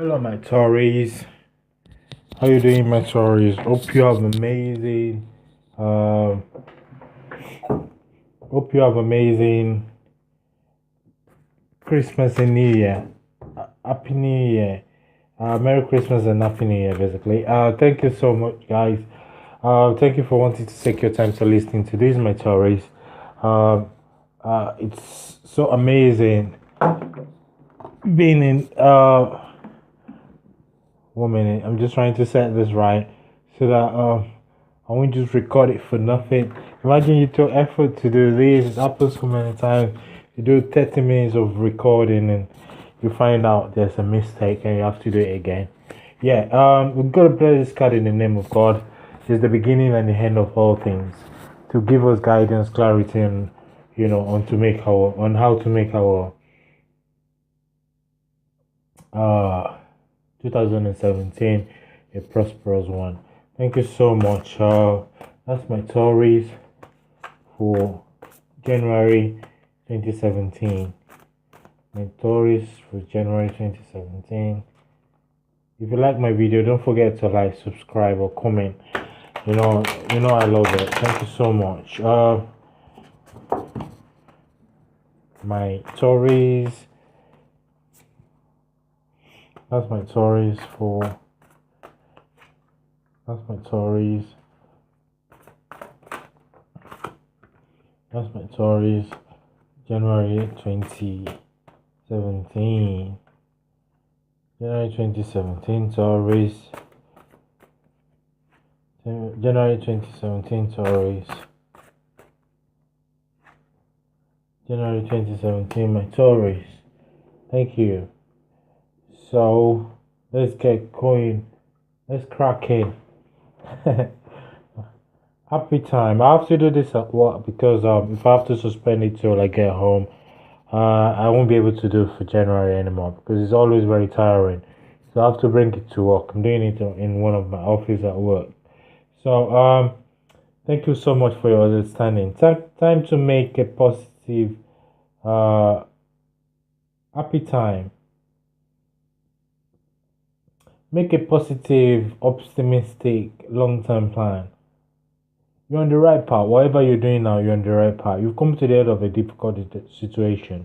Hello, my Tories. How you doing, my Tories? Hope you have amazing. Um, hope you have amazing Christmas and New Year. Happy New Year. Merry Christmas and Happy New Year, basically. Thank you so much, guys. Thank you for wanting to take your time to listen to this, my Tories. Um, it's so amazing being in. 1 minute. I'm just trying to set this right so that I won't just record it for nothing. Imagine you took effort to do this. It happens so many times. You do 30 minutes of recording and you find out there's a mistake and you have to do it again. Yeah, we've got to play this card in the name of God. It's the beginning and the end of all things. To give us guidance, clarity, and on how to make our uh 2017 a prosperous one. Thank you so much. That's my Tories for January 2017. My Tories for January 2017. If you like my video, don't forget to like, subscribe, or comment. You know I love it. Thank you so much. My Tories. That's my Tories for. That's my Tories. That's my Tories. January 2017. January 2017 Tories. January 2017 Tories. January 2017, my Tories. Thank you. So let's get going. Let's crack in. Happy time. I have to do this at work because if I have to suspend it till I get home, I won't be able to do it for January anymore because it's always very tiring. So I have to bring it to work. I'm doing it in one of my office at work. So thank you so much for your understanding. Time to make a positive, uh, happy time. Make a positive, optimistic, long-term plan. You're on the right path. Whatever you're doing now, you're on the right path. You've come to the end of a difficult situation.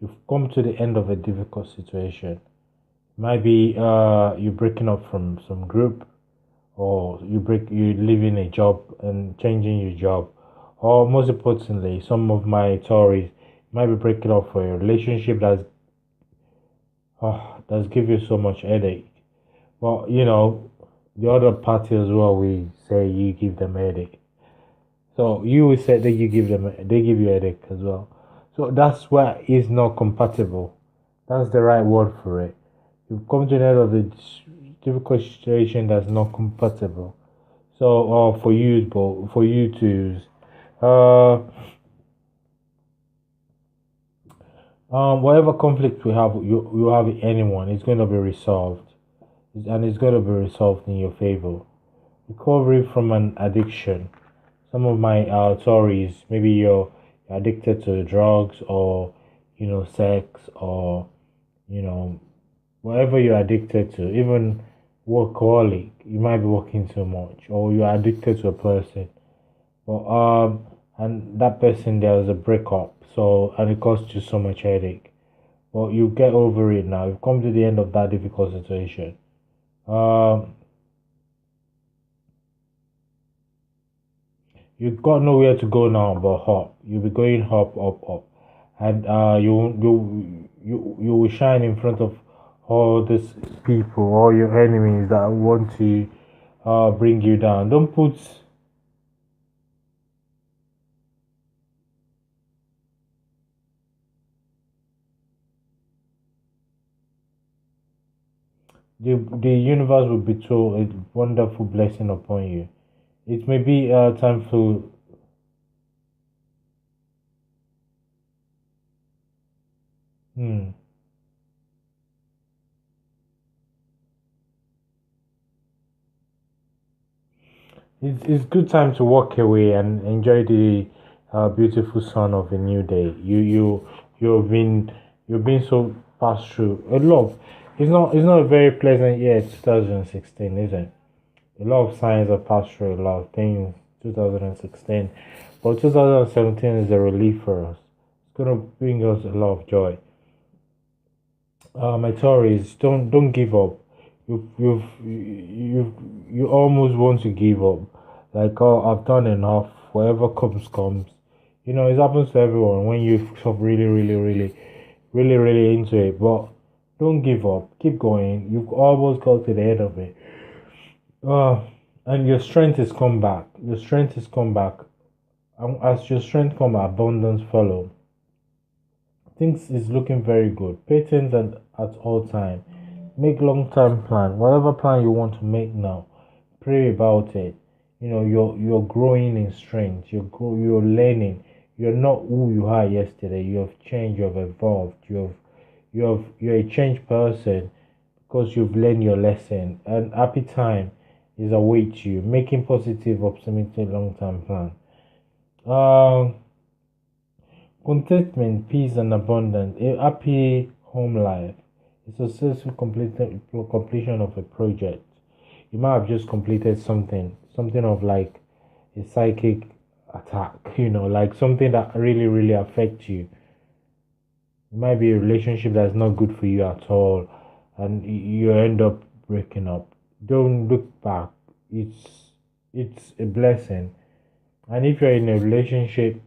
You've come to the end of a difficult situation. Maybe you're breaking up from some group, or you're leaving a job and changing your job, or most importantly, some of my Tories might be breaking up for a relationship that's give you so much headache. Well, the other party as well, we say you give them headache. So you will say that they give you headache as well. So that's why it's not compatible. That's the right word for it. You've come to the end of the difficult situation that's not compatible. So for you to uh whatever conflict we have, you have with anyone, it's going to be resolved, and it's going to be resolved in your favor. Recovery from an addiction. Some of my stories, maybe you're addicted to drugs, or sex, or you know whatever you're addicted to, even workaholic. You might be working too much, or you're addicted to a person. But and that person, there was a breakup, so, and it caused you so much headache. But you get over it now. You've come to the end of that difficult situation. Um, you've got nowhere to go now but up. You'll be going up, up, up, and you will shine in front of all these people, all your enemies that want to bring you down. Don't put the universe will bestow a wonderful blessing upon you. It may be time for. Hmm. It's good time to walk away and enjoy the beautiful sun of a new day. You've been so passed through a lot. It's not a very pleasant year, 2016, is it? A lot of signs have passed through a lot of things, 2016. But 2017 is a relief for us. It's gonna bring us a lot of joy. My Tories, don't give up. You almost want to give up. Like, oh, I've done enough. Whatever comes comes. It happens to everyone when you really, really, really, really, really into it. But don't give up. Keep going. You've almost got to the end of it. Uh, and your strength is come back. Your strength is come back. And as your strength come, abundance follow. Things is looking very good. Pay attention at all time. Make long term plan. Whatever plan you want to make now, pray about it. You're growing in strength. You're learning. You're not who you are yesterday. You have changed. You have evolved. You're a changed person because you've learned your lesson. And happy time is await you. Making positive, optimistic long term plan. Um Contentment, peace, and abundance. A happy home life. A successful completion of a project. You might have just completed something of like a psychic attack, like something that really, really affects you. It might be a relationship that's not good for you at all, and you end up breaking up. Don't look back. It's a blessing. And if you're in a relationship,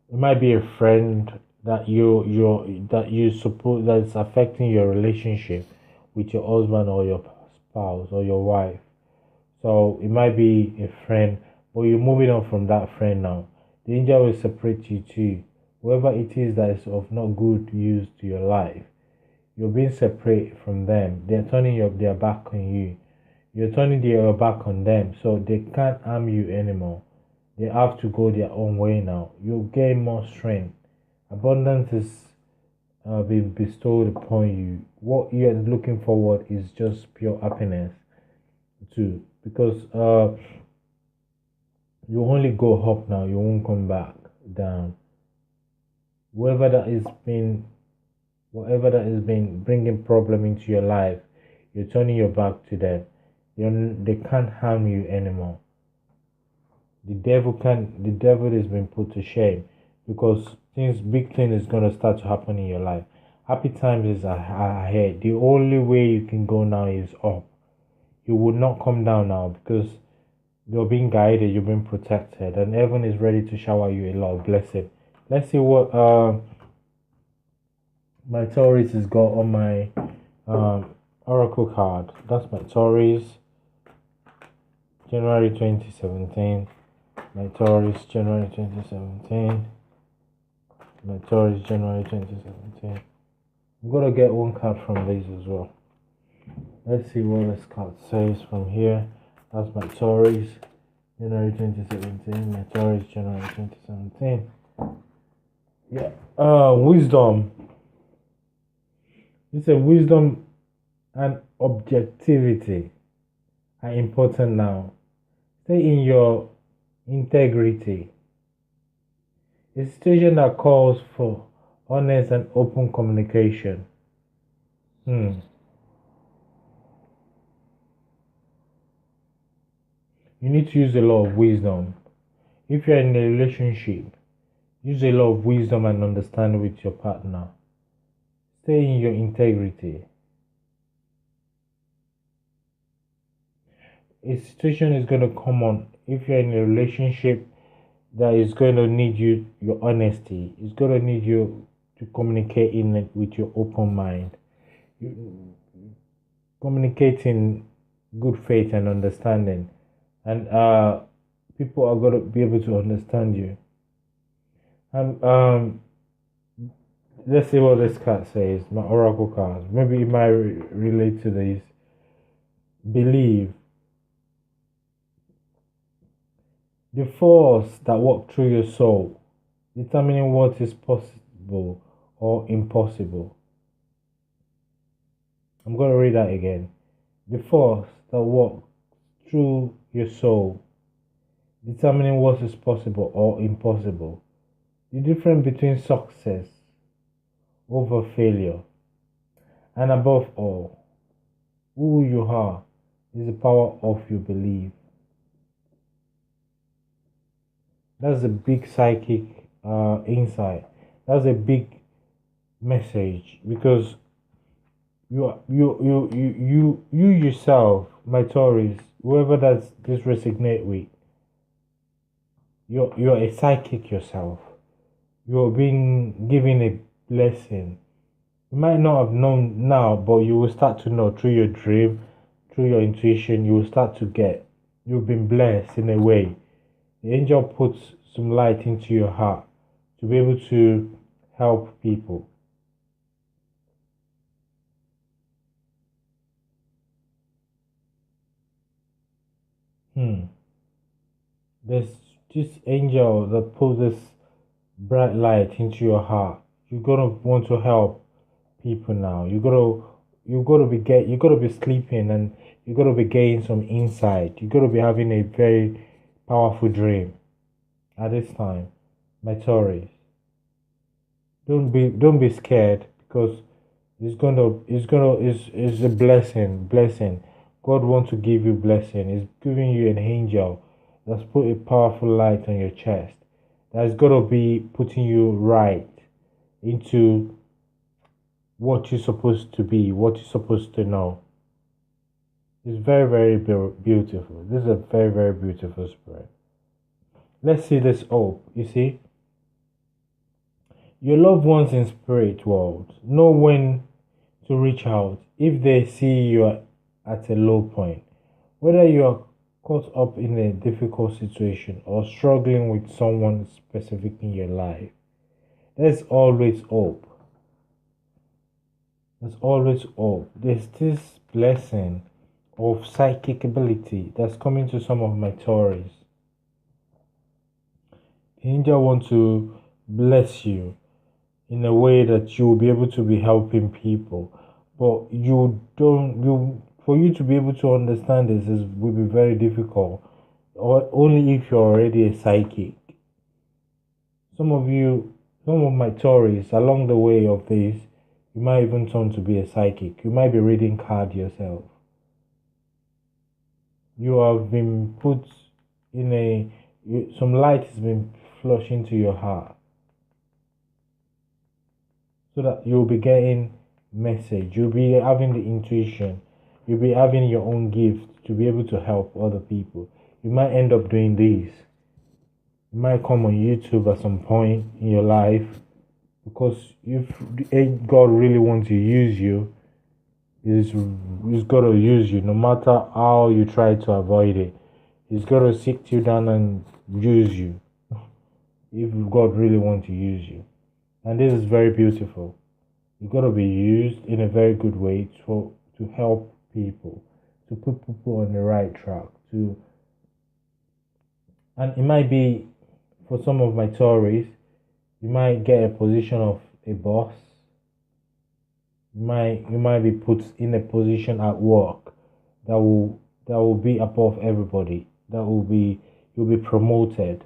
it might be a friend that you suppose that's affecting your relationship with your husband or your spouse or your wife. So it might be a friend, but you're moving on from that friend now. The angel will separate you too. Whoever it is that is of not good use to your life, you're being separate from them. They're turning their back on you. You're turning their back on them, so they can't harm you anymore. They have to go their own way now. You gain more strength. Abundance is being bestowed upon you. What you're looking forward is just pure happiness too, because you only go up now. You won't come back down. Whoever that is been, whatever that has been bringing problem into your life, you're turning your back to them. They can't harm you anymore. The devil has been put to shame because big thing is gonna start to happen in your life. Happy times is ahead. The only way you can go now is up. You will not come down now because you're being guided, you're being protected, and heaven is ready to shower you a lot of blessing. Let's see what my Taurus has got on my oracle card. That's my Taurus, January 2017. My Taurus, January 2017. My Taurus, January 2017. I'm gonna get one card from this as well. Let's see what this card says from here. That's my Taurus, January 2017. My Taurus, January 2017. Yeah. Wisdom. It's a wisdom and objectivity are important now. Stay in your integrity. A situation that calls for honest and open communication. Hmm. You need to use a lot of wisdom. If you're in a relationship, use a lot of wisdom and understanding with your partner. Stay in your integrity. A situation is going to come on if you're in a relationship that is going to need your honesty. It's going to need you to communicate in it with your open mind. You, communicate in good faith and understanding, and people are going to be able to understand you. And let's see what this card says. My oracle cards. Maybe it might relate to this. Believe. The force that walks through your soul, determining what is possible or impossible. I'm going to read that again. The force that walks through your soul, determining what is possible or impossible. The difference between success over failure. And above all, who you are is the power of your belief. That's a big psychic insight. That's a big message because you yourself, my Taurus, whoever that's this resonate with, you're a psychic yourself. You're being given a blessing. You might not have known now, but you will start to know through your dream, through your intuition. You will start to get. You've been blessed in a way. The angel puts some light into your heart to be able to help people. Hmm. There's this angel that put this bright light into your heart. You're gonna want to help people now. You gotta be sleeping and you gotta be getting some insight. You gotta be having a very powerful dream at this time. My Taurus. Don't be scared because it's a blessing. God wants to give you blessing. He's giving you an angel that's put a powerful light on your chest. That's gonna be putting you right into what you're supposed to be, what you're supposed to know. It's very, very beautiful. This is a very, very beautiful spirit. Let's see this hope. You see, your loved ones in spirit world know when to reach out if they see you are at a low point. Whether you are caught up in a difficult situation or struggling with someone specific in your life, there's always hope. There's always hope. There's this blessing of psychic ability that's coming to some of my Taurus. The angel want to bless you in a way that you will be able to be helping people. But you don't you for you to be able to understand this is will be very difficult. Or only if you're already a psychic. Some of my Taurus along the way of this, you might even turn to be a psychic. You might be reading card yourself. You have been put in some light has been flushed into your heart so that you'll be getting message. You'll be having the intuition. You'll be having your own gift to be able to help other people. You might end up doing this. You might come on YouTube at some point in your life because if God really wants to use you, He's got to use you no matter how you try to avoid it. He's got to sit you down and use you if God really wants to use you. And this is very beautiful. You got to be used in a very good way to help people, to put people on the right track. And it might be for some of my Tories, you might get a position of a boss. You might be put in a position at work that will be above everybody. You'll be promoted.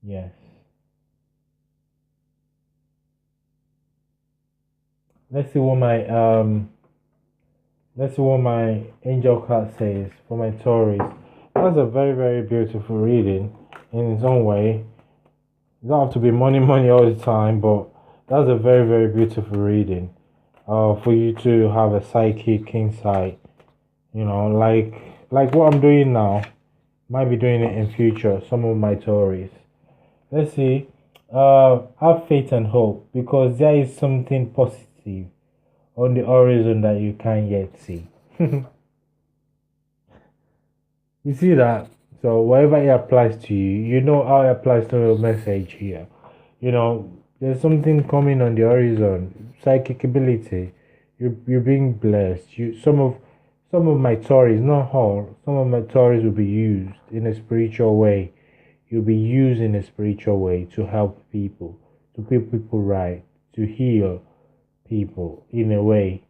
Yes. Let's see what my let's see what my angel card says for my Taurus. That's a very, very beautiful reading in its own way. You don't have to be money, money all the time, but that's a very, very beautiful reading. For you to have a psychic insight, like what I'm doing now, might be doing it in future. Some of my Taurus. Let's see. Have faith and hope because there is something positive on the horizon that you can't yet see. You see that? So whatever it applies to you, you know how it applies to your message here. There's something coming on the horizon. Psychic ability. You're being blessed. Some of my Taurus, not all, some of my Taurus will be used in a spiritual way. You'll be used in a spiritual way to help people, to put people right, to heal people in a way.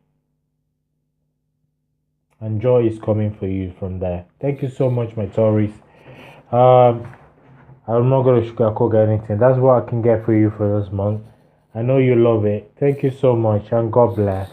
And joy is coming for you from there. Thank you so much, my Taurus. Um, I'm not gonna sugarcoat anything. That's what I can get for you for this month. I know you love it. Thank you so much, and God bless.